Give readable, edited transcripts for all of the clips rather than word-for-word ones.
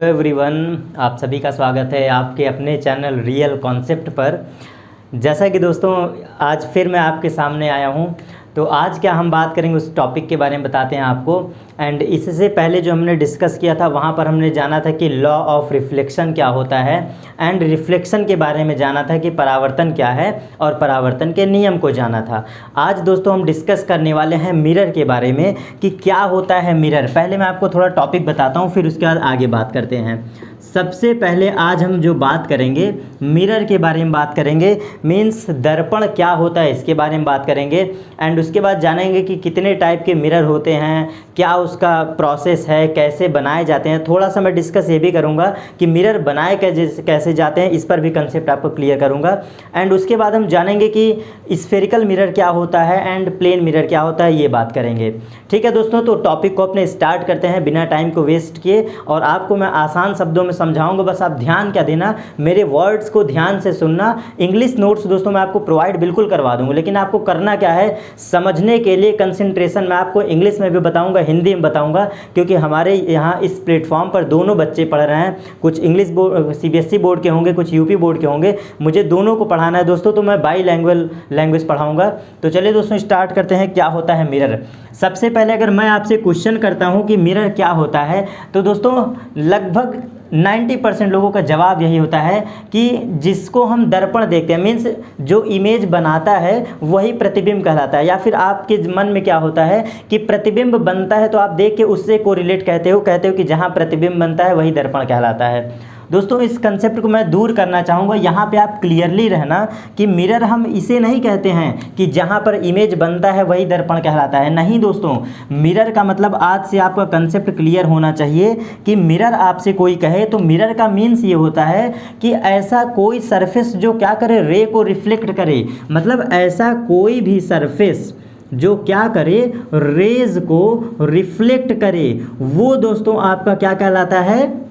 Hello everyone, आप सभी का स्वागत है आपके अपने चैनल रियल कॉन्सेप्ट पर। जैसा कि दोस्तों आज फिर मैं आपके सामने आया हूं, तो आज क्या हम बात करेंगे उस टॉपिक के बारे में बताते हैं आपको। एंड इससे पहले जो हमने डिस्कस किया था वहां पर हमने जाना था कि लॉ ऑफ रिफ्लेक्शन क्या होता है एंड रिफ्लेक्शन के बारे में जाना था कि परावर्तन क्या है और परावर्तन के नियम को जाना था। आज दोस्तों हम डिस्कस करने वाले हैं मिरर के बारे में कि क्या होता है मिरर। पहले मैं आपको थोड़ा टॉपिक बताता हूँ, फिर उसके बाद आगे बात करते हैं। सबसे पहले आज हम जो बात करेंगे मिरर के बारे में बात करेंगे, मीन्स दर्पण क्या होता है इसके बारे में बात करेंगे। एंड उसके बाद जानेंगे कि कितने टाइप के मिरर होते हैं, क्या उसका प्रोसेस है, कैसे बनाए जाते हैं। थोड़ा सा मैं डिस्कस ये भी करूँगा कि मिरर बनाए कैसे जाते हैं, इस पर भी कंसेप्ट आपको क्लियर करूँगा। एंड उसके बाद हम जानेंगे कि स्फेरिकल मिरर क्या होता है एंड प्लेन मिरर क्या होता है, ये बात करेंगे। ठीक है दोस्तों, तो टॉपिक को अपने स्टार्ट करते हैं बिना टाइम को वेस्ट किए। और आपको मैं आसान शब्दों में समझाऊंगा, बस आप ध्यान क्या देना, मेरे वर्ड्स को ध्यान से सुनना। इंग्लिश नोट्स दोस्तों मैं आपको प्रोवाइड बिल्कुल करवा दूंगा, लेकिन आपको करना क्या है, समझने के लिए कंसंट्रेशन मैं आपको इंग्लिश में भी बताऊंगा, हिंदी में बताऊंगा, क्योंकि हमारे यहाँ इस प्लेटफॉर्म पर दोनों बच्चे पढ़ रहे हैं। कुछ इंग्लिश बोर्ड CBSE बोर्ड के होंगे, कुछ यूपी बोर्ड के होंगे। मुझे दोनों को पढ़ाना है दोस्तों, तो मैं बाई लैंग्वेज पढ़ाऊँगा। तो चलिए दोस्तों स्टार्ट करते हैं क्या होता है मिरर। सबसे पहले अगर मैं आपसे क्वेश्चन करता हूं कि मिरर क्या होता है, तो दोस्तों लगभग 90% लोगों का जवाब यही होता है कि जिसको हम दर्पण देखते हैं, मीन्स जो इमेज बनाता है वही प्रतिबिंब कहलाता है। या फिर आपके मन में क्या होता है कि प्रतिबिंब बनता है तो आप देख के उससे कोरिलेट कहते हो कि जहाँ प्रतिबिंब बनता है वही दर्पण कहलाता है। दोस्तों इस कंसेप्ट को मैं दूर करना चाहूँगा। यहाँ पे आप क्लियरली रहना कि मिरर हम इसे नहीं कहते हैं कि जहाँ पर इमेज बनता है वही दर्पण कहलाता है। नहीं दोस्तों, मिरर का मतलब आज से आपका कंसेप्ट क्लियर होना चाहिए कि मिरर आपसे कोई कहे तो मिरर का मीन्स ये होता है कि ऐसा कोई सरफेस जो क्या करे, रे को रिफ्लेक्ट करे। मतलब ऐसा कोई भी सरफेस जो क्या करे, रेज को रिफ्लेक्ट करे, वो दोस्तों आपका क्या कहलाता है,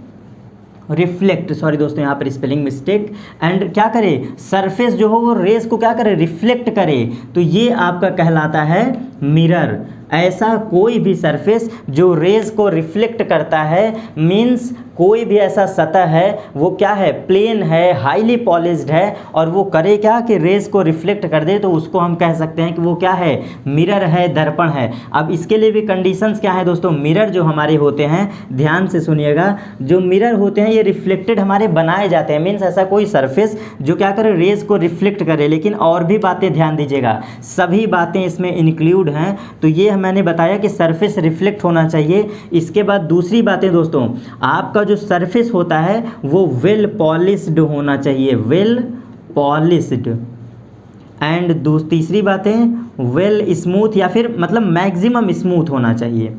रिफ्लेक्ट। सॉरी दोस्तों यहाँ पर स्पेलिंग मिस्टेक। एंड क्या करे, सरफेस जो हो वो रेस को क्या करे, रिफ्लेक्ट करे, तो ये आपका कहलाता है मिरर। ऐसा कोई भी सरफेस जो रेज को रिफ्लेक्ट करता है, मीन्स कोई भी ऐसा सतह है वो क्या है, प्लेन है, हाईली पॉलिश्ड है, और वो करे क्या कि रेज को रिफ्लेक्ट कर दे, तो उसको हम कह सकते हैं कि वो क्या है, मिरर है, दर्पण है। अब इसके लिए भी कंडीशंस क्या है दोस्तों, मिरर जो हमारे होते हैं, ध्यान से सुनिएगा, जो मिरर होते हैं ये रिफ्लेक्टेड हमारे बनाए जाते हैं। मीन्स ऐसा कोई सरफेस जो क्या करे, रेज को रिफ्लेक्ट करे। लेकिन और भी बातें ध्यान दीजिएगा, सभी बातें इसमें इंक्लूड हैं। तो ये मैंने बताया कि सरफेस रिफ्लेक्ट होना चाहिए। इसके बाद दूसरी बातें दोस्तों, आपका जो सरफेस होता है वो वेल पॉलिश्ड होना चाहिए, वेल पॉलिश्ड। एंड तीसरी बातें वेल स्मूथ, या फिर मतलब मैक्सिमम स्मूथ होना चाहिए,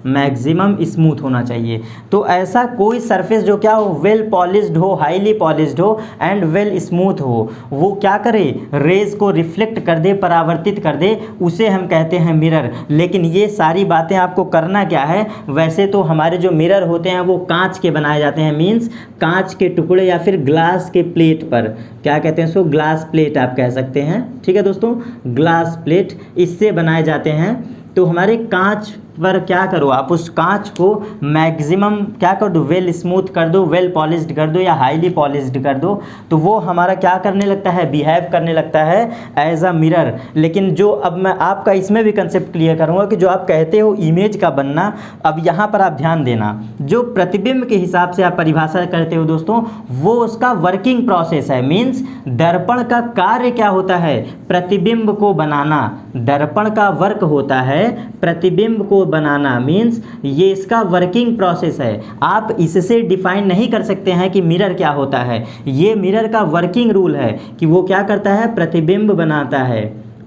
मैक्सिमम स्मूथ होना चाहिए। तो ऐसा कोई सरफेस जो क्या हो, वेल पॉलिश्ड हो, हाईली पॉलिश्ड हो एंड वेल स्मूथ हो, वो क्या करे, रेज को रिफ्लेक्ट कर दे, परावर्तित कर दे, उसे हम कहते हैं मिरर। लेकिन ये सारी बातें आपको करना क्या है, वैसे तो हमारे जो मिरर होते हैं वो कांच के बनाए जाते हैं, मीन्स कांच के टुकड़े या फिर ग्लास के प्लेट पर, क्या कहते हैं इसको, ग्लास प्लेट आप कह सकते हैं। ठीक है दोस्तों, ग्लास प्लेट इससे बनाए जाते हैं। तो हमारे कांच पर क्या करो, आप उस कांच को मैक्सिमम क्या कर दो, वेल स्मूथ कर दो, वेल पॉलिश्ड कर दो या हाईली पॉलिश्ड कर दो, तो वो हमारा क्या करने लगता है, बिहेव करने लगता है एज अ मिरर। लेकिन जो अब मैं आपका इसमें भी कंसेप्ट क्लियर करूंगा कि जो आप कहते हो इमेज का बनना, अब यहाँ पर आप ध्यान देना, जो प्रतिबिंब के हिसाब से आप परिभाषा करते हो दोस्तों, वो उसका वर्किंग प्रोसेस है। मीन्स दर्पण का कार्य क्या होता है, प्रतिबिंब को बनाना। दर्पण का वर्क होता है प्रतिबिंब को बनाना, मीन्स ये इसका वर्किंग प्रोसेस है। आप इससे डिफाइन नहीं कर सकते हैं कि मिरर क्या होता है। ये मिरर का वर्किंग रूल है कि वो क्या करता है, प्रतिबिंब बनाता है।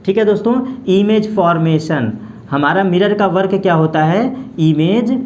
ठीक है दोस्तों, इमेज फॉर्मेशन, हमारा मिरर का वर्क क्या होता है, इमेज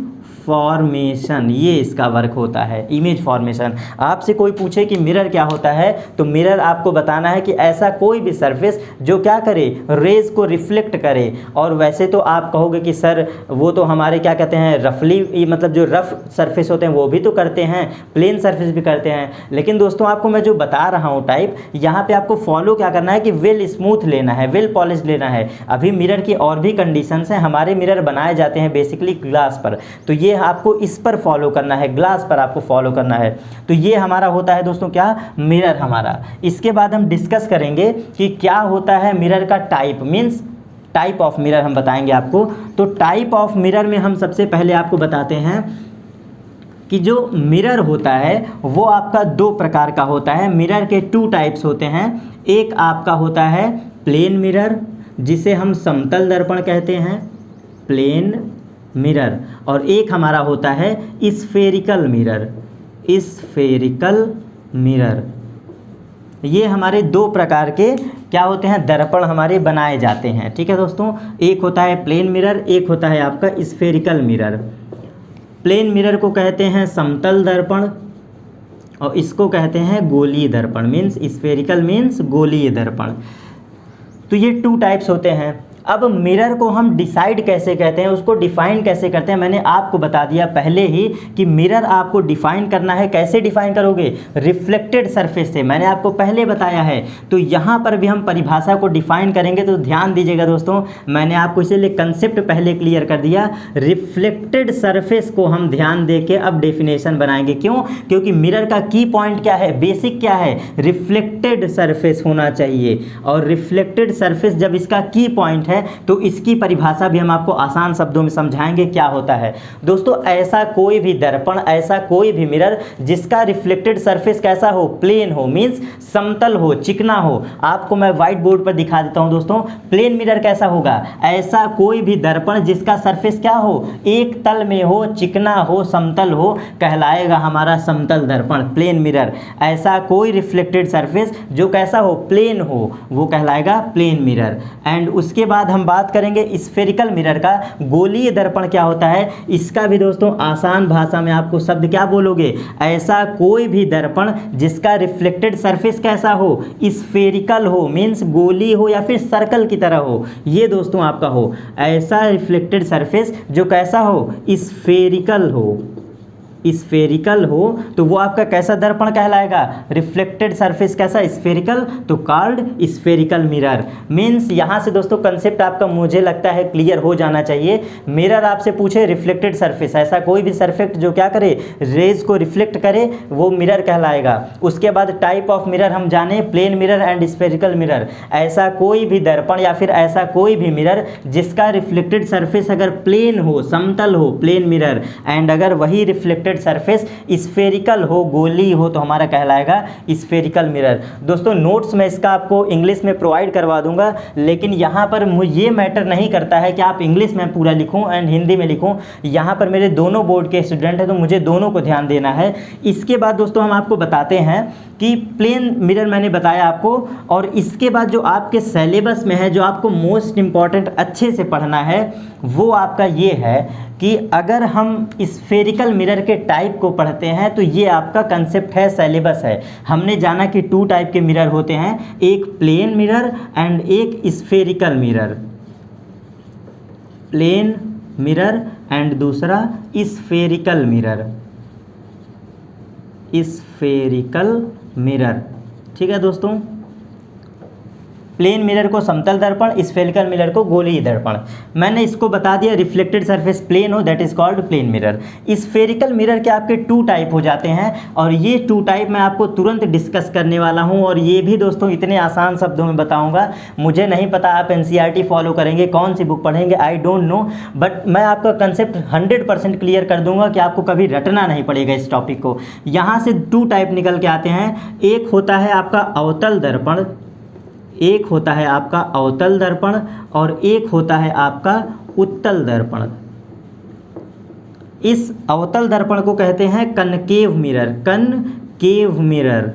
फॉर्मेशन, ये इसका वर्क होता है, इमेज फॉर्मेशन। आपसे कोई पूछे कि मिरर क्या होता है, तो मिरर आपको बताना है कि ऐसा कोई भी सरफेस जो क्या करे, रेज को रिफ्लेक्ट करे। और वैसे तो आप कहोगे कि सर वो तो हमारे क्या कहते हैं, रफली, मतलब जो रफ सरफेस होते हैं वो भी तो करते हैं, प्लेन सरफेस भी करते हैं। लेकिन दोस्तों आपको मैं जो बता रहा हूँ टाइप, यहाँ पे आपको फॉलो क्या करना है कि वेल स्मूथ लेना है, वेल पॉलिश लेना है। अभी मिरर की और भी कंडीशंस हैं। हमारे मिरर बनाए जाते हैं बेसिकली ग्लास पर, तो ये आपको इस पर फॉलो करना है, ग्लास पर आपको फॉलो करना है। तो ये हमारा होता है दोस्तों क्या, मिरर हमारा। इसके बाद हम डिस्कस करेंगे कि क्या होता है मिरर का type, means type of mirror हम बताएंगे आपको। तो टाइप ऑफ मिरर में हम सबसे पहले आपको बताते हैं कि जो मिरर होता है वो आपका दो प्रकार का होता है। मिरर के टू टाइप्स होते हैं। एक आपका होता है प्लेन मिरर, जिसे हम समतल दर्पण कहते हैं, प्लेन मिरर। और एक हमारा होता है स्फेरिकल मिरर, स्फेरिकल मिरर। ये हमारे दो प्रकार के क्या होते हैं, दर्पण हमारे बनाए जाते हैं। ठीक है दोस्तों, एक होता है प्लेन मिरर, एक होता है आपका स्फेरिकल मिरर। प्लेन मिरर को कहते हैं समतल दर्पण और इसको कहते हैं गोलीय दर्पण, मीन्स स्फेरिकल मीन्स गोलीय दर्पण। तो ये टू टाइप्स होते हैं। अब मिरर को हम डिसाइड कैसे कहते हैं, उसको डिफ़ाइन कैसे करते हैं, मैंने आपको बता दिया पहले ही कि मिरर आपको डिफ़ाइन करना है। कैसे डिफ़ाइन करोगे, रिफ्लेक्टेड सरफेस से, मैंने आपको पहले बताया है। तो यहाँ पर भी हम परिभाषा को डिफ़ाइन करेंगे। तो ध्यान दीजिएगा दोस्तों, मैंने आपको इसीलिए कंसेप्ट पहले क्लियर कर दिया। रिफ्लेक्टेड सरफेस को हम ध्यान दे के अब डेफिनेशन बनाएंगे। क्यों, क्योंकि मिरर का की पॉइंट क्या है, बेसिक क्या है, रिफ्लेक्टेड सरफेस होना चाहिए। और रिफ्लेक्टेड सरफेस जब इसका की पॉइंट है तो इसकी परिभाषा भी हम आपको आसान शब्दों में समझाएंगे क्या होता है। दोस्तों, ऐसा कोई भी दर्पण, ऐसा कोई भी मिरर जिसका रिफ्लेक्टेड सरफेस कैसा हो, प्लेन हो, मींस समतल हो, चिकना हो। आपको मैं व्हाइट बोर्ड पर दिखा देता हूं दोस्तों, प्लेन मिरर कैसा होगा, ऐसा कोई भी दर्पण जिसका सरफेस क्या हो, एक तल में हो, चिकना हो, समतल हो, कहलाएगा हमारा समतल दर्पण, प्लेन मिरर। ऐसा कोई रिफ्लेक्टेड सरफेस जो कैसा हो, प्लेन हो, वो कहलाएगा प्लेन मिरर। एंड उसके बाद हम बात करेंगे स्फेरिकल मिरर का। गोलीय दर्पण क्या होता है, इसका भी दोस्तों आसान भाषा में आपको शब्द क्या बोलोगे, ऐसा कोई भी दर्पण जिसका रिफ्लेक्टेड सरफेस कैसा हो, स्फेरिकल हो, मींस गोली हो या फिर सर्कल की तरह हो। ये दोस्तों आपका हो ऐसा रिफ्लेक्टेड सरफेस जो कैसा हो, स्फेरिकल हो, स्फेरिकल हो, तो वो आपका कैसा दर्पण कहलाएगा, रिफ्लेक्टेड सरफेस कैसा, स्फेरिकल, तो कॉल्ड स्फेरिकल मिरर। मीन्स यहाँ से दोस्तों कंसेप्ट आपका मुझे लगता है क्लियर हो जाना चाहिए। मिरर आपसे पूछे रिफ्लेक्टेड सरफेस, ऐसा कोई भी सरफेस जो क्या करे, रेज को रिफ्लेक्ट करे, वो मिरर कहलाएगा। उसके बाद टाइप ऑफ मिरर हम जाने, plane mirror and spherical mirror. ऐसा कोई भी दर्पण या फिर ऐसा कोई भी मिरर जिसका रिफ्लेक्टेड सरफेस अगर प्लेन हो, समतल हो, प्लेन मिरर, एंड अगर वही रिफ्लेक्टेड सरफेस स्फेरिकल हो, गोली हो, तो हमारा कहलाएगा स्फेरिकल मिरर। दोस्तों, नोट्स में इसका आपको इंग्लिश में प्रोवाइड करवा दूंगा, लेकिन यहाँ पर ये मैटर नहीं करता है कि आप इंग्लिश में पूरा लिखूं एंड हिंदी में लिखूं। यहाँ पर मेरे दोनों बोर्ड के स्टूडेंट हैं, तो मुझे दोनों को ध्यान देना है। इसके बाद दोस्तों हम आपको बताते हैं कि प्लेन मिरर मैंने बताया आपको, और इसके बाद जो आपके सिलेबस में है, जो आपको मोस्ट इम्पॉर्टेंट अच्छे से पढ़ना है, वो आपका ये है कि अगर हम स्फेरिकल मिरर के टाइप को पढ़ते हैं तो ये आपका कंसेप्ट है, सिलेबस है। हमने जाना कि टू टाइप के मिरर होते हैं, एक प्लेन मिरर एंड एक spherical mirror, plane mirror and दूसरा स्फेरिकल मिरर, स्फेरिकल मिरर। ठीक है दोस्तों, प्लेन मिरर को समतल दर्पण, स्फेरिकल मिरर को गोलीय दर्पण। मैंने इसको बता दिया, रिफ्लेक्टेड सरफेस प्लेन हो, that is called plane mirror. Spherical mirror के आपके टू टाइप हो जाते हैं, और ये टू टाइप मैं आपको तुरंत डिस्कस करने वाला हूं, और ये भी दोस्तों इतने आसान शब्दों में बताऊंगा। मुझे नहीं पता आप NCERT फॉलो करेंगे, कौन सी बुक पढ़ेंगे, आई डोंट नो, बट मैं आपका कंसेप्ट 100% क्लियर कर दूंगा कि आपको कभी रटना नहीं पड़ेगा इस टॉपिक को। यहाँ से टू टाइप निकल के आते हैं। एक होता है आपका अवतल दर्पण, एक होता है आपका अवतल दर्पण, और एक होता है आपका उत्तल दर्पण। इस अवतल दर्पण को कहते हैं कनकेव मिरर, कनकेव मिरर।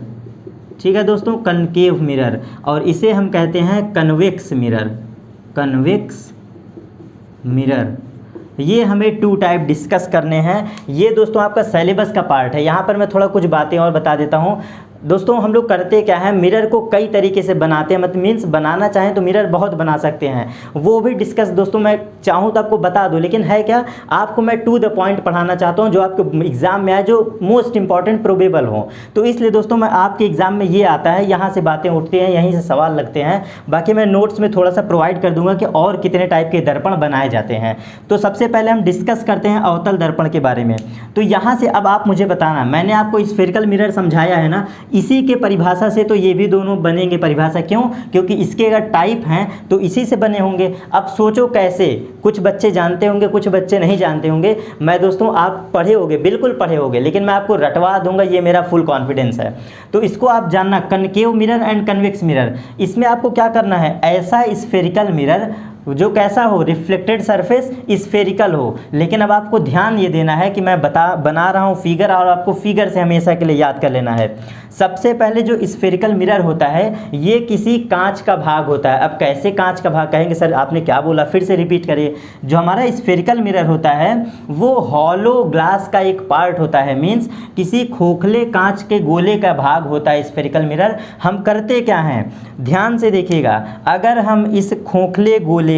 ठीक है दोस्तों, कनकेव मिरर, और इसे हम कहते हैं कन्वेक्स मिरर, कन्वेक्स मिरर। ये हमें टू टाइप डिस्कस करने हैं। ये दोस्तों आपका सिलेबस का पार्ट है। यहाँ पर मैं थोड़ा कुछ बातें और बता देता हूँ। दोस्तों हम लोग करते क्या है, मिरर को कई तरीके से बनाते हैं, मतलब मीन्स बनाना चाहें तो मिरर बहुत बना सकते हैं, वो भी डिस्कस दोस्तों मैं चाहूँ तो आपको बता दूँ, लेकिन है क्या, आपको मैं टू द पॉइंट पढ़ाना चाहता हूँ जो आपके एग्जाम में आए, जो मोस्ट इंपॉर्टेंट प्रोबेबल हो। तो इसलिए दोस्तों मैं आपके एग्जाम में ये आता है, यहाँ से बातें उठती हैं, यहीं से सवाल लगते हैं। बाकी मैं नोट्स में थोड़ा सा प्रोवाइड कर दूंगा कि और कितने टाइप के दर्पण बनाए जाते हैं। तो सबसे पहले हम डिस्कस करते हैं अवतल दर्पण के बारे में। तो यहाँ से अब आप मुझे बताना, मैंने आपको स्फेरिकल मिरर समझाया है ना, इसी के परिभाषा से तो ये भी दोनों बनेंगे परिभाषा। क्यों? क्योंकि इसके अगर टाइप हैं तो इसी से बने होंगे। अब सोचो कैसे, कुछ बच्चे जानते होंगे, कुछ बच्चे नहीं जानते होंगे। मैं दोस्तों, आप पढ़े होगे, बिल्कुल पढ़े होगे, लेकिन मैं आपको रटवा दूंगा, ये मेरा फुल कॉन्फिडेंस है। तो इसको आप जानना, concave mirror and convex mirror. इसमें आपको क्या करना है, ऐसा स्फेरिकल मिरर जो कैसा हो, रिफ्लेक्टेड सरफेस स्फेरिकल हो। लेकिन अब आपको ध्यान ये देना है कि मैं बना रहा हूँ फिगर, और आपको फिगर से हमेशा के लिए याद कर लेना है। सबसे पहले जो स्फेरिकल मिरर होता है ये किसी कांच का भाग होता है। अब कैसे कांच का भाग कहेंगे सर, आपने क्या बोला, फिर से रिपीट करिए। जो हमारा स्फेरिकल मिरर होता है वो हॉलो ग्लास का एक पार्ट होता है, मीन्स किसी खोखले कांच के गोले का भाग होता है स्फेरिकल मिरर। हम करते क्या हैं, ध्यान से देखिएगा, अगर हम इस खोखले गोले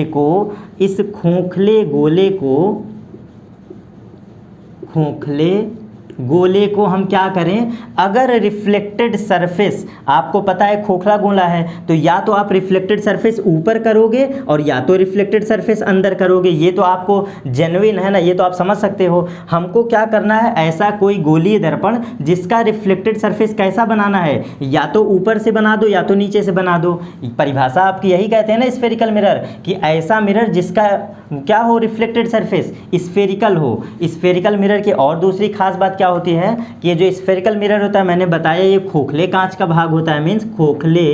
को हम क्या करें, अगर रिफ्लेक्टेड सरफेस, आपको पता है खोखला गोला है, तो या तो आप रिफ्लेक्टेड सरफेस ऊपर करोगे और या तो रिफ्लेक्टेड सरफेस अंदर करोगे। ये तो आपको जेन्युइन है ना, ये तो आप समझ सकते हो। हमको क्या करना है, ऐसा कोई गोलीय दर्पण जिसका रिफ्लेक्टेड सरफेस कैसा बनाना है, या तो ऊपर से बना दो या तो नीचे से बना दो। परिभाषा आपकी यही कहते हैं ना स्फेरिकल मिरर, कि ऐसा मिरर जिसका क्या हो, रिफ्लेक्टेड सरफेस स्फेरिकल हो। स्फेरिकल मिरर की और दूसरी खास बात क्या होती है कि ये जो स्फेरिकल मिरर होता है, मैंने बताया ये खोखले कांच का भाग होता है, मीन्स खोखले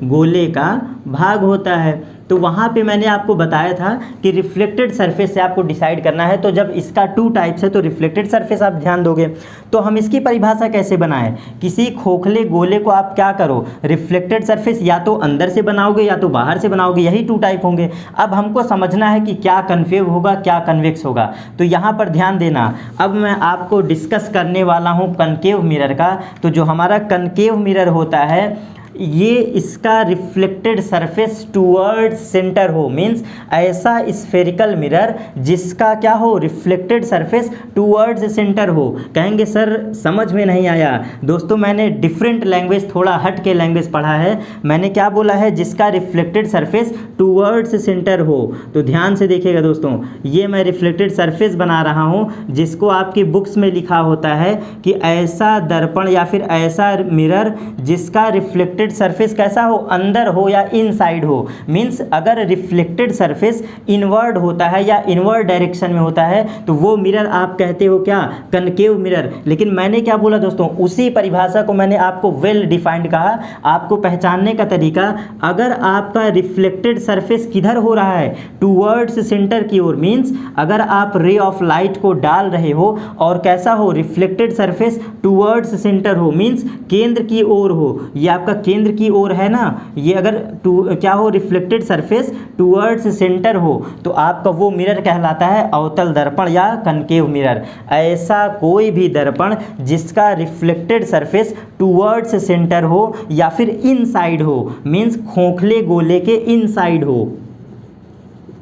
गोले का भाग होता है। तो वहाँ पे मैंने आपको बताया था कि रिफ्लेक्टेड सरफेस से आपको डिसाइड करना है। तो जब इसका टू टाइप्स है तो रिफ्लेक्टेड सरफेस आप ध्यान दोगे। तो हम इसकी परिभाषा कैसे बनाएं, किसी खोखले गोले को आप क्या करो, रिफ्लेक्टेड सरफेस या तो अंदर से बनाओगे या तो बाहर से बनाओगे, यही टू टाइप होंगे। अब हमको समझना है कि क्या कन्वेव होगा, क्या कन्वेक्स होगा। तो यहाँ पर ध्यान देना, अब मैं आपको डिस्कस करने वाला हूँ कनकेव मिरर का। तो जो हमारा कनकेव मिरर होता है, ये इसका रिफ्लेक्टेड सरफेस टूवर्ड्स सेंटर हो, मीन्स ऐसा स्फेरिकल मिरर जिसका क्या हो, रिफ्लेक्टेड सरफेस टूवर्ड्स सेंटर हो। कहेंगे सर समझ में नहीं आया। दोस्तों मैंने डिफरेंट लैंग्वेज, थोड़ा हट के लैंग्वेज पढ़ा है। मैंने क्या बोला है, जिसका रिफ्लेक्टेड सरफेस टूवर्ड्स सेंटर हो। तो ध्यान से देखिएगा दोस्तों, ये मैं रिफ्लेक्टेड सरफेस बना रहा हूँ, जिसको आपकी बुक्स में लिखा होता है कि ऐसा दर्पण या फिर ऐसा मिरर जिसका रिफ्लेक्टेड सरफेस कैसा हो, अंदर हो या इनसाइड हो। मींस अगर रिफ्लेक्टेड सरफेस इनवर्ड होता है या इनवर्ड डायरेक्शन में होता है तो वो मिरर आप कहते हो क्या, कनकेव मिरर। लेकिन मैंने क्या बोला दोस्तों, उसी परिभाषा को मैंने आपको वेल डिफाइंड कहा। आपको पहचानने का तरीका, अगर आपका रिफ्लेक्टेड सरफेस किधर हो रहा है, टूवर्ड्स सेंटर की ओर, मींस अगर आप रे ऑफ लाइट को डाल रहे हो और कैसा हो, रिफ्लेक्टेड सरफेस टूवर्ड्स सेंटर हो, मींस केंद्र की ओर हो, ये आपका केंद्र की ओर है ना, ये अगर क्या हो, रिफ्लेक्टेड सरफेस टूवर्ड्स सेंटर हो, तो आपका वो मिरर कहलाता है अवतल दर्पण या कनकेव मिरर। ऐसा कोई भी दर्पण जिसका रिफ्लेक्टेड सरफेस टूवर्ड्स सेंटर हो या फिर इनसाइड हो, मींस खोखले गोले के इनसाइड हो,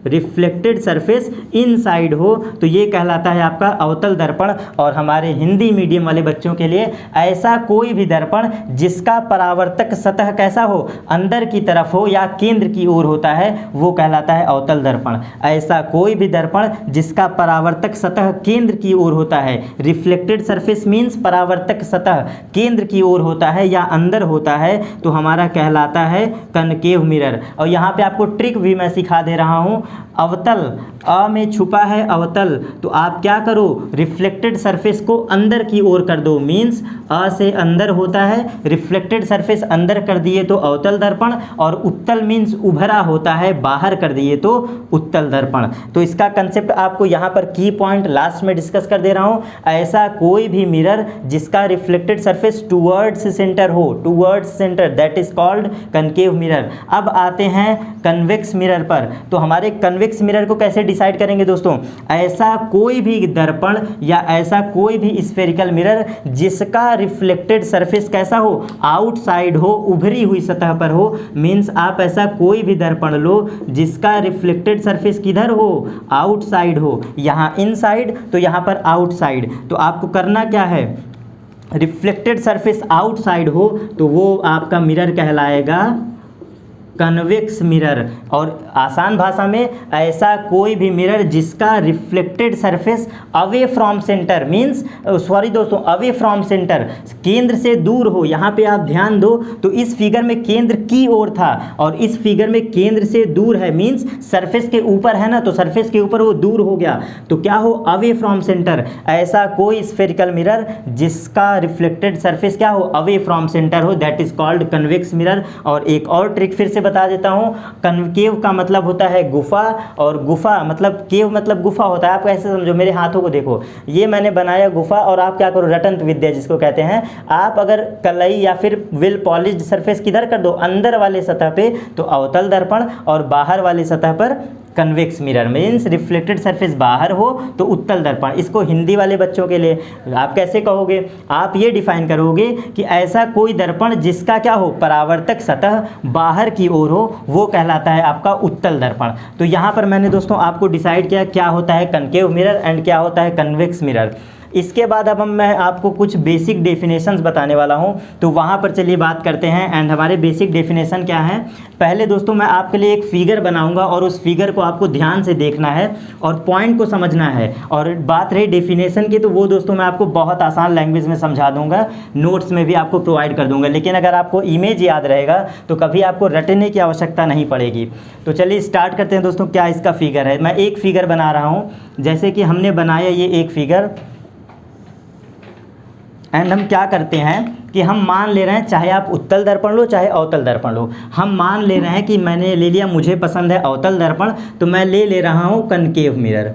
रिफ्लेक्टेड सरफेस इनसाइड हो, तो ये कहलाता है आपका अवतल दर्पण। और हमारे हिंदी मीडियम वाले बच्चों के लिए, ऐसा कोई भी दर्पण जिसका परावर्तक सतह कैसा हो, अंदर की तरफ हो या केंद्र की ओर होता है, वो कहलाता है अवतल दर्पण। ऐसा कोई भी दर्पण जिसका परावर्तक सतह केंद्र की ओर होता है, रिफ्लेक्टेड सरफेस मीन्स परावर्तक सतह केंद्र की ओर होता है या अंदर होता है, तो हमारा कहलाता है कनकेव मिरर। और यहाँ पे आपको ट्रिक भी मैं सिखा दे रहा हूँ। अवतल, अ में छुपा है अवतल, तो आप क्या करो, रिफ्लेक्टेड सरफेस को अंदर की ओर कर दो, मीन्स अ से अंदर होता है, रिफ्लेक्टेड सरफेस अंदर कर दिए तो अवतल दर्पण, और उत्तल मीन्स उभरा होता है, बाहर कर दिए तो उत्तल दर्पण। तो इसका कंसेप्ट आपको यहाँ पर की पॉइंट लास्ट में डिस्कस कर दे रहा हूँ। ऐसा कोई भी मिरर जिसका रिफ्लेक्टेड सरफेस टूवर्ड्स सेंटर हो, towards centre, that is called concave mirror. अब आते हैं कन्वेक्स मिरर पर। तो हमारे कन्वेक्स मिरर को कैसे डिसाइड करेंगे दोस्तों, ऐसा कोई भी दर्पण या ऐसा कोई भी स्फेरिकल मिरर जिसका रिफ्लेक्टेड सरफेस कैसा हो, आउटसाइड हो, उभरी हुई सतह पर हो। मीन्स आप ऐसा कोई भी दर्पण लो जिसका रिफ्लेक्टेड सरफेस किधर हो, आउटसाइड हो, यहाँ इनसाइड तो यहाँ पर आउटसाइड। तो आपको करना क्या है, रिफ्लेक्टेड सरफेस आउटसाइड हो तो वो आपका मिरर कहलाएगा कन्वेक्स मिरर। और आसान भाषा में ऐसा कोई भी मिरर जिसका reflected surface away from centre, means sorry दोस्तों, अवे फ्रॉम सेंटर, केंद्र से दूर हो। यहाँ पे आप ध्यान दो तो इस फिगर में केंद्र की ओर था और इस फिगर में केंद्र से दूर है, मीन्स सरफेस के ऊपर है ना, तो सरफेस के ऊपर वो दूर हो गया तो क्या हो, अवे फ्रॉम सेंटर। ऐसा कोई स्फेरिकल मिरर जिसका रिफ्लेक्टेड सरफेस क्या हो, अवे फ्रॉम सेंटर हो, that is called convex mirror. और एक और ट्रिक फिर से बता देता हूं, कनकेव का मतलब होता है गुफा, और गुफा मतलब केव मतलब गुफा होता है। आप कैसे समझो, मेरे हाथों को देखो, ये मैंने बनाया गुफा और आप क्या करो, रटंत विद्या जिसको कहते हैं, आप अगर कलई या फिर वेल पॉलिश्ड सरफेस किधर कर दो, अंदर वाले सतह पे, तो अवतल दर्पण, और बाहर वाली सतह पर convex mirror. Means reflected surface बाहर हो तो उत्तल दर्पण। इसको हिंदी वाले बच्चों के लिए आप कैसे कहोगे, आप ये डिफाइन करोगे कि ऐसा कोई दर्पण जिसका क्या हो, परावर्तक सतह बाहर की ओर हो, वो कहलाता है आपका उत्तल दर्पण। तो यहाँ पर मैंने दोस्तों आपको डिसाइड किया क्या होता है कनकेव मिरर एंड क्या होता है कन्वेक्स मिरर। इसके बाद अब मैं आपको कुछ बेसिक डेफिनेशंस बताने वाला हूं, तो वहां पर चलिए बात करते हैं। एंड हमारे बेसिक डेफिनेशन क्या है, पहले दोस्तों मैं आपके लिए एक फिगर बनाऊंगा और उस फिगर को आपको ध्यान से देखना है और पॉइंट को समझना है। और बात रही डेफिनेशन की, तो वो दोस्तों मैं आपको बहुत आसान लैंग्वेज में समझा दूंगा, नोट्स में भी आपको प्रोवाइड कर दूंगा। लेकिन अगर आपको इमेज याद रहेगा तो कभी आपको रटने की आवश्यकता नहीं पड़ेगी। तो चलिए स्टार्ट करते हैं दोस्तों। क्या इसका फिगर है, मैं एक फिगर बना रहा हूँ, जैसे कि हमने बनाया ये एक फिगर। एंड हम क्या करते हैं कि हम मान ले रहे हैं, चाहे आप उत्तल दर्पण लो चाहे अवतल दर्पण लो, हम मान ले रहे हैं कि मैंने ले लिया, मुझे पसंद है अवतल दर्पण, तो मैं ले रहा हूँ कनकेव मिरर।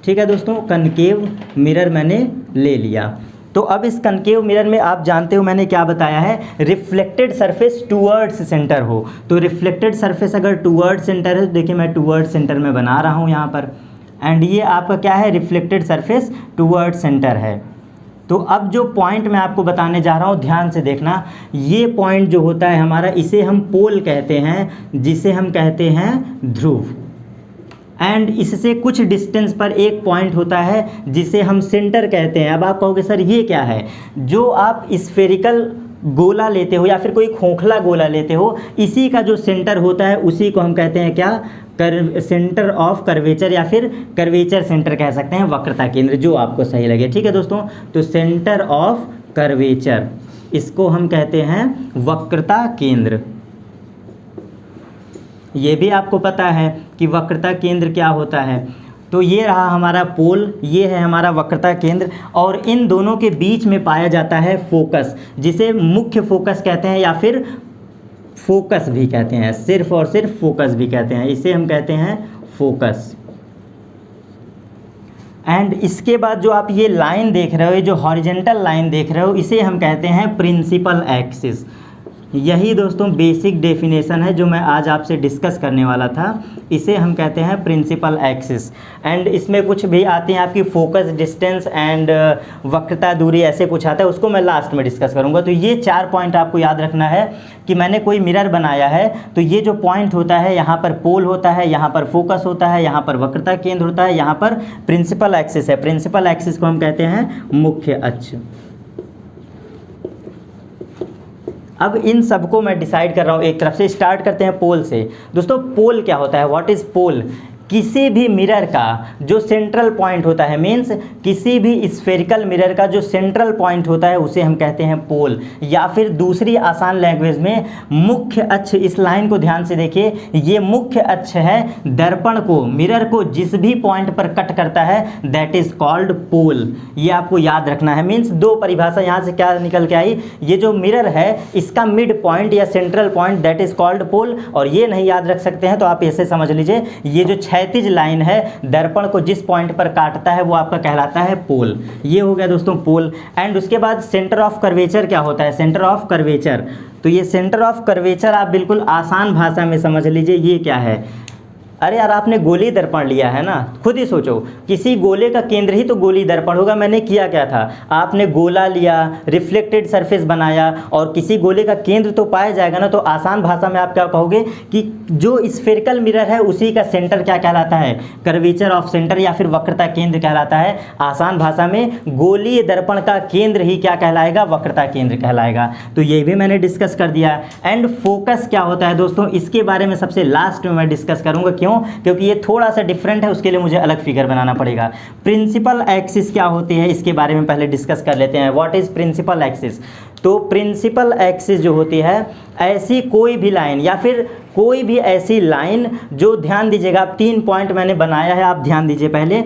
ठीक है दोस्तों, कनकेव मिरर मैंने ले लिया। तो अब इस कनकेव मिरर में आप जानते हो मैंने क्या बताया है, रिफ्लेक्टेड सरफेस टूवर्ड्स सेंटर हो। तो रिफ्लेक्टेड सरफेस अगर टूवर्ड्स सेंटर है, तो देखिए मैं टूवर्ड्स सेंटर में बना रहा हूँ यहाँ पर। एंड ये आपका क्या है, रिफ्लेक्टेड सरफेस टूवर्ड्स सेंटर है। तो अब जो पॉइंट मैं आपको बताने जा रहा हूँ, ध्यान से देखना, ये पॉइंट जो होता है हमारा, इसे हम पोल कहते हैं, जिसे हम कहते हैं ध्रुव। एंड इससे कुछ डिस्टेंस पर एक पॉइंट होता है जिसे हम सेंटर कहते हैं। अब आप कहोगे सर ये क्या है, जो आप स्फेरिकल गोला लेते हो या फिर कोई खोखला गोला लेते हो, इसी का जो सेंटर होता है उसी को हम कहते हैं क्या, सेंटर ऑफ कर्वेचर, या फिर कर्वेचर सेंटर कह सकते हैं, वक्रता केंद्र, जो आपको सही लगे। ठीक है दोस्तों, तो सेंटर ऑफ कर्वेचर, इसको हम कहते हैं वक्रता केंद्र। ये भी आपको पता है कि वक्रता केंद्र क्या होता है। तो ये रहा हमारा पोल, ये है हमारा वक्रता केंद्र, और इन दोनों के बीच में पाया जाता है फोकस, जिसे मुख्य फोकस कहते हैं या फिर फोकस भी कहते हैं, सिर्फ और सिर्फ फोकस भी कहते हैं, इसे हम कहते हैं फोकस। एंड इसके बाद जो आप ये लाइन देख रहे हो, ये जो हॉरिजेंटल लाइन देख रहे हो, इसे हम कहते हैं प्रिंसिपल एक्सिस। यही दोस्तों बेसिक डेफिनेशन है जो मैं आज आपसे डिस्कस करने वाला था, इसे हम कहते हैं प्रिंसिपल एक्सिस। एंड इसमें कुछ भी आती हैं आपकी फोकस डिस्टेंस एंड वक्रता दूरी, ऐसे कुछ आता है, उसको मैं लास्ट में डिस्कस करूंगा। तो ये 4 पॉइंट आपको याद रखना है कि मैंने कोई मिरर बनाया है, तो ये जो पॉइंट होता है, यहाँ पर पोल होता है, यहाँ पर फोकस होता है, यहाँ पर वक्रता केंद्र होता है, यहाँ पर प्रिंसिपल एक्सिस है। प्रिंसिपल एक्सिस को हम कहते हैं मुख्य अक्ष। अब इन सबको मैं डिसाइड कर रहा हूँ, एक तरफ से स्टार्ट करते हैं पोल से। दोस्तों पोल क्या होता है, व्हाट इज़ पोल? किसी भी मिरर का जो सेंट्रल पॉइंट होता है, मीन्स किसी भी स्फेरिकल मिरर का जो सेंट्रल पॉइंट होता है उसे हम कहते हैं पोल, या फिर दूसरी आसान लैंग्वेज में मुख्य अक्ष। इस लाइन को ध्यान से देखिए, ये मुख्य अक्ष है, दर्पण को, मिरर को जिस भी पॉइंट पर कट करता है दैट इज कॉल्ड पोल। ये आपको याद रखना है। मीन्स 2 परिभाषा यहाँ से क्या निकल के आई, ये जो मिरर है इसका मिड पॉइंट या central point that is called pole. और ये नहीं याद रख सकते हैं तो आप ऐसे समझ लीजिए, ये जो क्षैतिज लाइन है दर्पण को जिस पॉइंट पर काटता है वो आपका कहलाता है पोल। ये हो गया दोस्तों पोल। एंड उसके बाद सेंटर ऑफ कर्वेचर क्या होता है, सेंटर ऑफ कर्वेचर। तो ये सेंटर ऑफ कर्वेचर आप बिल्कुल आसान भाषा में समझ लीजिए, ये क्या है, अरे यार आपने गोली दर्पण लिया है ना, खुद ही सोचो, किसी गोले का केंद्र ही तो गोली दर्पण होगा। मैंने किया क्या था, आपने गोला लिया, रिफ्लेक्टेड सरफेस बनाया और किसी गोले का केंद्र तो पाया जाएगा ना। तो आसान भाषा में आप क्या कहोगे कि जो स्फेरिकल मिरर है उसी का सेंटर क्या कहलाता है, कर्वेचर ऑफ सेंटर या फिर वक्रता केंद्र कहलाता है। आसान भाषा में गोलीय दर्पण का केंद्र ही क्या कहलाएगा, वक्रता केंद्र कहलाएगा। तो ये भी मैंने डिस्कस कर दिया। एंड फोकस क्या होता है दोस्तों, इसके बारे में सबसे लास्ट में मैं डिस्कस करूंगा। क्यों, क्योंकि ये थोड़ा सा डिफरेंट है, उसके लिए मुझे अलग फिगर बनाना पड़ेगा। प्रिंसिपल एक्सिस क्या होती है, इसके बारे में पहले डिस्कस कर लेते हैं। What is principal axis. तो प्रिंसिपल एक्सिस जो होती है, ऐसी कोई भी लाइन या फिर कोई भी ऐसी लाइन जो, ध्यान दीजिएगा, आप 3 पॉइंट मैंने बनाया है, आप ध्यान दीजिए पहले।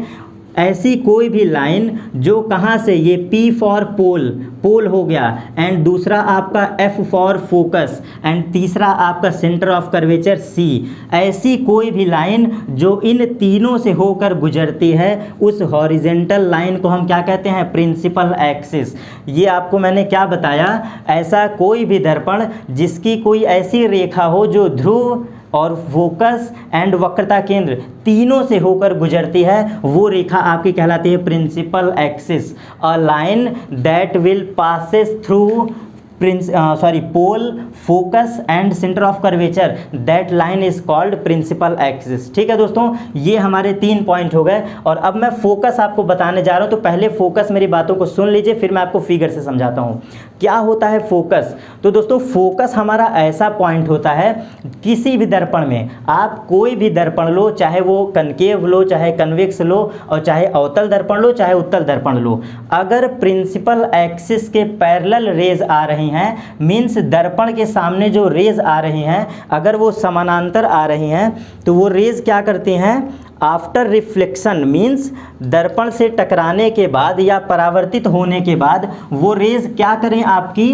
ऐसी कोई भी लाइन जो कहाँ से, ये P फॉर पोल, पोल हो गया, एंड दूसरा आपका F फॉर फोकस, एंड तीसरा आपका सेंटर ऑफ कर्वेचर C। ऐसी कोई भी लाइन जो इन तीनों से होकर गुजरती है, उस हॉरिजेंटल लाइन को हम क्या कहते हैं, प्रिंसिपल एक्सिस। ये आपको मैंने क्या बताया, ऐसा कोई भी दर्पण जिसकी कोई ऐसी रेखा हो जो ध्रुव और फोकस एंड वक्रता केंद्र तीनों से होकर गुजरती है, वो रेखा आपकी कहलाती है principal axis. A line that will passes through pole, focus and centre of curvature, that line is called principal axis. ठीक है दोस्तों, ये हमारे 3 पॉइंट हो गए। और अब मैं फोकस आपको बताने जा रहा हूँ, तो पहले फोकस मेरी बातों को सुन लीजिए, फिर मैं आपको फिगर से समझाता हूँ क्या होता है फोकस। तो दोस्तों फोकस हमारा ऐसा पॉइंट होता है, किसी भी दर्पण में आप कोई भी दर्पण लो, चाहे वो कनकेव लो, चाहे कन्वेक्स लो, और चाहे अवतल दर्पण लो, चाहे उत्तल दर्पण लो, अगर प्रिंसिपल एक्सिस के पैरेलल रेज आ रही हैं, मीन्स दर्पण के सामने जो रेज आ रही हैं, अगर वो समानांतर आ रही हैं, तो वो रेज क्या करती हैं, आफ्टर रिफ्लेक्शन, मीन्स दर्पण से टकराने के बाद या परावर्तित होने के बाद वो रेज क्या करें, आपकी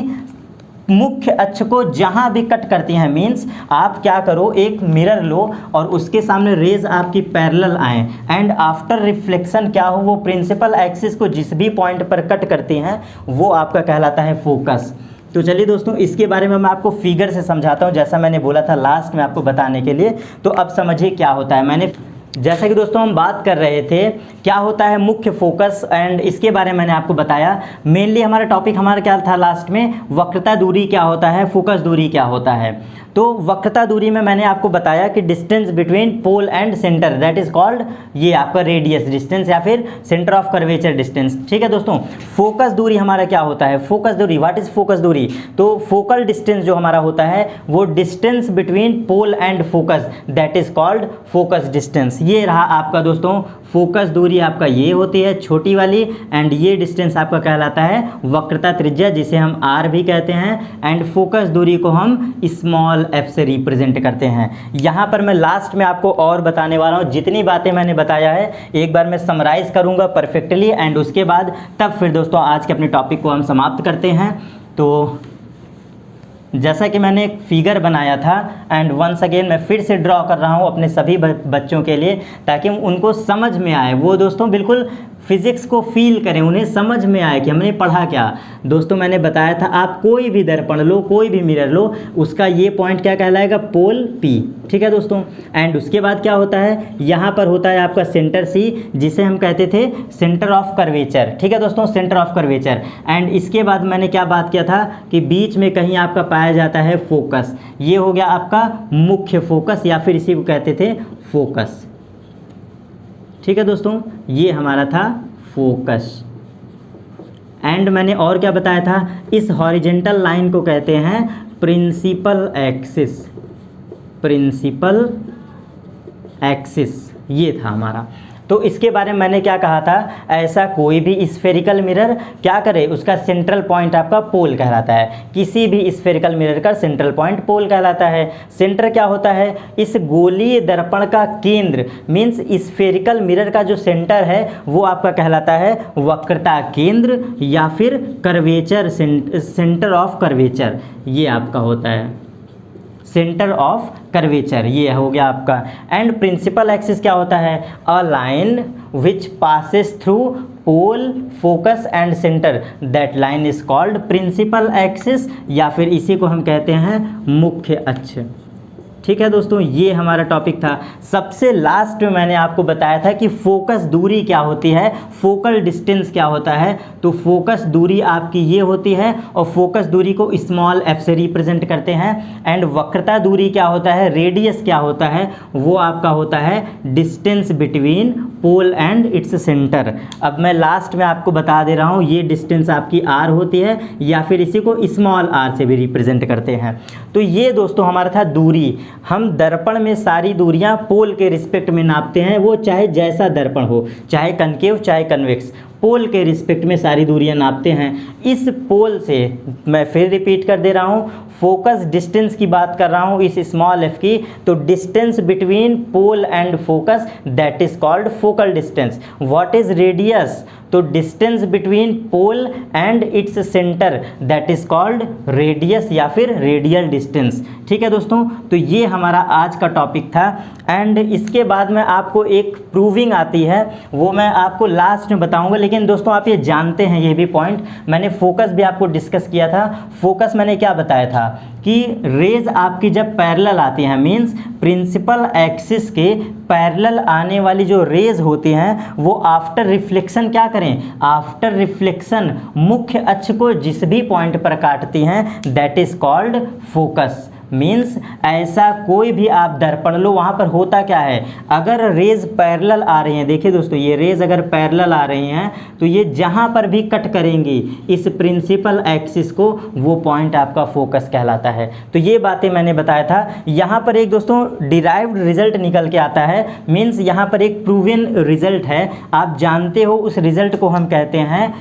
मुख्य अक्ष को जहां भी कट करती हैं। मीन्स आप क्या करो, एक मिरर लो और उसके सामने रेज आपकी पैरेलल आए, एंड आफ्टर रिफ्लेक्शन क्या हो, वो प्रिंसिपल एक्सिस को जिस भी पॉइंट पर कट करती हैं, वो आपका कहलाता है फोकस। तो चलिए दोस्तों, इसके बारे में मैं आपको फिगर से समझाता हूँ, जैसा मैंने बोला था लास्ट में आपको बताने के लिए। तो अब समझिए क्या होता है। मैंने जैसा कि दोस्तों हम बात कर रहे थे क्या होता है मुख्य फोकस, एंड इसके बारे में मैंने आपको बताया। मेनली हमारा टॉपिक हमारा क्या था लास्ट में, वक्रता दूरी क्या होता है, फोकस दूरी क्या होता है। तो वक्रता दूरी में मैंने आपको बताया कि distance between pole and centre, that is called, ये आपका रेडियस डिस्टेंस या फिर सेंटर ऑफ कर्वेचर डिस्टेंस। ठीक है दोस्तों, फोकस दूरी हमारा क्या होता है, फोकस दूरी, व्हाट इज फोकस दूरी। तो फोकल डिस्टेंस जो हमारा होता है, वो distance between pole and focus, that is called focus distance. ये रहा आपका दोस्तों फोकस दूरी, आपका ये होती है छोटी वाली, एंड ये डिस्टेंस आपका कहलाता है वक्रता त्रिज्या, जिसे हम r भी कहते हैं, एंड फोकस दूरी को हम स्मॉल f से रिप्रेजेंट करते हैं। यहाँ पर मैं लास्ट में आपको और बताने वाला हूँ, जितनी बातें मैंने बताया है एक बार मैं समराइज करूँगा परफेक्टली, एंड उसके बाद तब फिर दोस्तों आज के अपने टॉपिक को हम समाप्त करते हैं। तो जैसा कि मैंने एक फिगर बनाया था, एंड वंस अगेन मैं फिर से ड्रॉ कर रहा हूँ अपने सभी बच्चों के लिए, ताकि उनको समझ में आए, वो दोस्तों बिल्कुल फिजिक्स को फील करें, उन्हें समझ में आए कि हमने पढ़ा क्या। दोस्तों मैंने बताया था, आप कोई भी दर्पण लो, कोई भी मिरर लो, उसका ये पॉइंट क्या कहलाएगा, पोल P। ठीक है दोस्तों, एंड उसके बाद क्या होता है, यहाँ पर होता है आपका सेंटर C, जिसे हम कहते थे सेंटर ऑफ कर्वेचर। ठीक है दोस्तों, सेंटर ऑफ कर्वेचर। एंड इसके बाद मैंने क्या बात किया था कि बीच में कहीं आपका पाया जाता है फोकस, ये हो गया आपका मुख्य फोकस, या फिर इसी को कहते थे फोकस। ठीक है दोस्तों, ये हमारा था फोकस। एंड मैंने और क्या बताया था, इस हॉरिजेंटल लाइन को कहते हैं प्रिंसिपल एक्सिस, प्रिंसिपल एक्सिस, ये था हमारा। तो इसके बारे में मैंने क्या कहा था, ऐसा कोई भी स्फेरिकल मिरर क्या करे, उसका सेंट्रल पॉइंट आपका पोल कहलाता है। किसी भी स्फेरिकल मिरर का सेंट्रल पॉइंट पोल कहलाता है। सेंटर क्या होता है, इस गोलीय दर्पण का केंद्र, मीन्स स्फेरिकल मिरर का जो सेंटर है वो आपका कहलाता है वक्रता केंद्र या फिर कर्वेचर, सेंटर ऑफ कर्वेचर, ये आपका होता है सेंटर ऑफ कर्वेचर, ये हो गया आपका। एंड प्रिंसिपल एक्सिस क्या होता है, a line which passes through pole, focus and centre, that line is called principal axis, या फिर इसी को हम कहते हैं मुख्य अक्ष। ठीक है दोस्तों, ये हमारा टॉपिक था। सबसे लास्ट में मैंने आपको बताया था कि फोकस दूरी क्या होती है, फोकल डिस्टेंस क्या होता है। तो फोकस दूरी आपकी ये होती है और फोकस दूरी को स्मॉल f से रिप्रेजेंट करते हैं। एंड वक्रता दूरी क्या होता है, रेडियस क्या होता है, वो आपका होता है distance between pole and its centre. अब मैं लास्ट में आपको बता दे रहा हूँ, ये डिस्टेंस आपकी r होती है या फिर इसी को स्मॉल r से भी रिप्रेजेंट करते हैं। तो ये दोस्तों हमारा था दूरी। हम दर्पण में सारी दूरियां पोल के रिस्पेक्ट में नापते हैं, वो चाहे जैसा दर्पण हो, चाहे कनकेव चाहे कन्वेक्स, पोल के रिस्पेक्ट में सारी दूरियां नापते हैं। इस पोल से मैं फिर रिपीट कर दे रहा हूँ, फोकस डिस्टेंस की बात कर रहा हूँ इस स्मॉल f की, तो distance between pole and focus that is called focal distance. What is radius, तो distance between pole and its centre that is called radius या फिर रेडियल डिस्टेंस। ठीक है दोस्तों, तो ये हमारा आज का टॉपिक था। एंड इसके बाद में आपको एक प्रूविंग आती है, वो मैं आपको लास्ट में बताऊंगा। लेकिन दोस्तों आप ये जानते हैं, ये भी पॉइंट मैंने फोकस भी आपको डिस्कस किया था। फोकस मैंने क्या बताया था कि रेज आपकी जब पैरेलल आती हैं, मींस प्रिंसिपल एक्सिस के पैरेलल आने वाली जो रेज होती हैं वो आफ्टर रिफ्लेक्शन क्या करें, आफ्टर रिफ्लेक्शन मुख्य अक्ष को जिस भी पॉइंट पर काटती हैं that is called focus. Means ऐसा कोई भी आप दर्पण लो, वहाँ पर होता क्या है, अगर रेज पैरेलल आ रही हैं, देखिए दोस्तों ये रेज अगर पैरेलल आ रही हैं तो ये जहाँ पर भी कट करेंगी इस प्रिंसिपल एक्सिस को, वो पॉइंट आपका फोकस कहलाता है। तो ये बातें मैंने बताया था। यहाँ पर एक दोस्तों डिराइव्ड रिजल्ट निकल के आता है, मीन्स यहाँ पर एक प्रूवन रिजल्ट है, आप जानते हो उस रिजल्ट को हम कहते हैं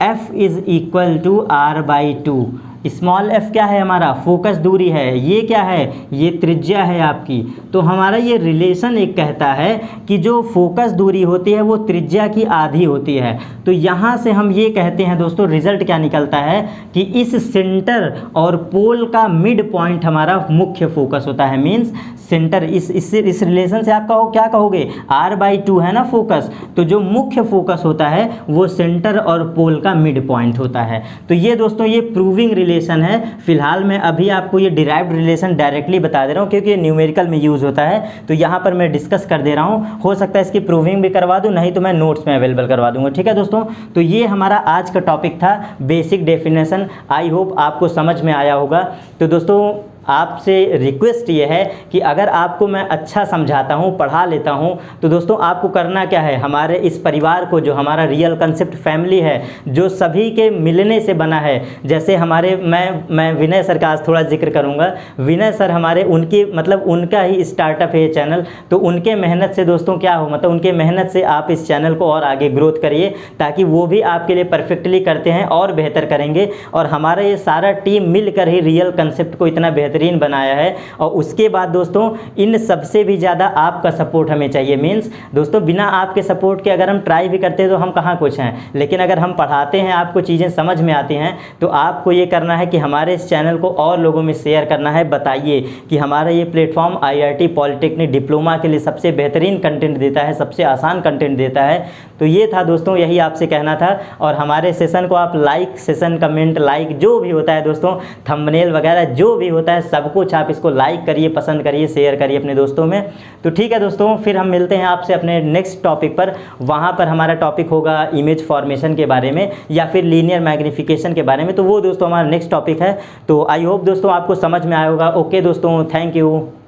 F is equal to r/2। Small f क्या है, हमारा फोकस दूरी है, ये क्या है, ये त्रिज्या है आपकी। तो हमारा ये रिलेशन एक कहता है कि जो फोकस दूरी होती है वो त्रिज्या की आधी होती है। तो यहाँ से हम ये कहते हैं दोस्तों, रिजल्ट क्या निकलता है कि इस सेंटर और पोल का मिड पॉइंट हमारा मुख्य फोकस होता है। मीन्स सेंटर इस रिलेशन से आप क्या कहोगे, r/2 है ना फोकस, तो जो मुख्य फोकस होता है वो सेंटर और पोल का मिड पॉइंट होता है। तो ये दोस्तों ये प्रूविंग रिलेशन है। फिलहाल मैं अभी आपको ये डिराइव्ड रिलेशन डायरेक्टली बता दे रहा हूँ क्योंकि ये न्यूमेरिकल में यूज़ होता है, तो यहाँ पर मैं डिस्कस कर दे रहा हूँ। हो सकता है इसकी प्रूविंग भी करवा दूँ, नहीं तो मैं नोट्स में अवेलेबल करवा दूँगा। ठीक है दोस्तों, तो ये हमारा आज का टॉपिक था, बेसिक डेफिनेशन। आई होप आपको समझ में आया होगा। तो दोस्तों आपसे रिक्वेस्ट ये है कि अगर आपको मैं अच्छा समझाता हूँ, पढ़ा लेता हूँ, तो दोस्तों आपको करना क्या है, हमारे इस परिवार को, जो हमारा रियल कॉन्सेप्ट फैमिली है, जो सभी के मिलने से बना है, जैसे हमारे मैं विनय सर का आज थोड़ा जिक्र करूँगा। विनय सर हमारे उनकी मतलब उनका ही स्टार्टअप है ये चैनल, तो उनके मेहनत से दोस्तों क्या हो, मतलब उनके मेहनत से आप इस चैनल को और आगे ग्रोथ करिए ताकि वो भी आपके लिए परफेक्टली करते हैं और बेहतर करेंगे। और हमारा ये सारा टीम मिलकर ही रियल कॉन्सेप्ट को इतना बेहतरीन बनाया है। और उसके बाद दोस्तों इन सबसे भी ज़्यादा आपका सपोर्ट हमें चाहिए। मीन्स दोस्तों बिना आपके सपोर्ट के अगर हम ट्राई भी करते हैं तो हम कहाँ कुछ हैं, लेकिन अगर हम पढ़ाते हैं, आपको चीज़ें समझ में आती हैं, तो आपको ये करना है कि हमारे इस चैनल को और लोगों में शेयर करना है। बताइए कि हमारा ये प्लेटफॉर्म IIT पॉलिटेक्निक डिप्लोमा के लिए सबसे बेहतरीन कंटेंट देता है, सबसे आसान कंटेंट देता है। तो ये था दोस्तों, यही आपसे कहना था। और हमारे सेशन को आप लाइक, सेशन कमेंट, लाइक जो भी होता है दोस्तों, थंबनेल वगैरह जो भी होता है, सब कुछ आप इसको लाइक करिए, पसंद करिए, शेयर करिए अपने दोस्तों में। तो ठीक है दोस्तों, फिर हम मिलते हैं आपसे अपने नेक्स्ट टॉपिक पर। वहाँ पर हमारा टॉपिक होगा इमेज फॉर्मेशन के बारे में या फिर लीनियर मैग्नीफिकेशन के बारे में। तो वो दोस्तों हमारा नेक्स्ट टॉपिक है। तो आई होप दोस्तों आपको समझ में आया होगा। ओके दोस्तों, थैंक यू।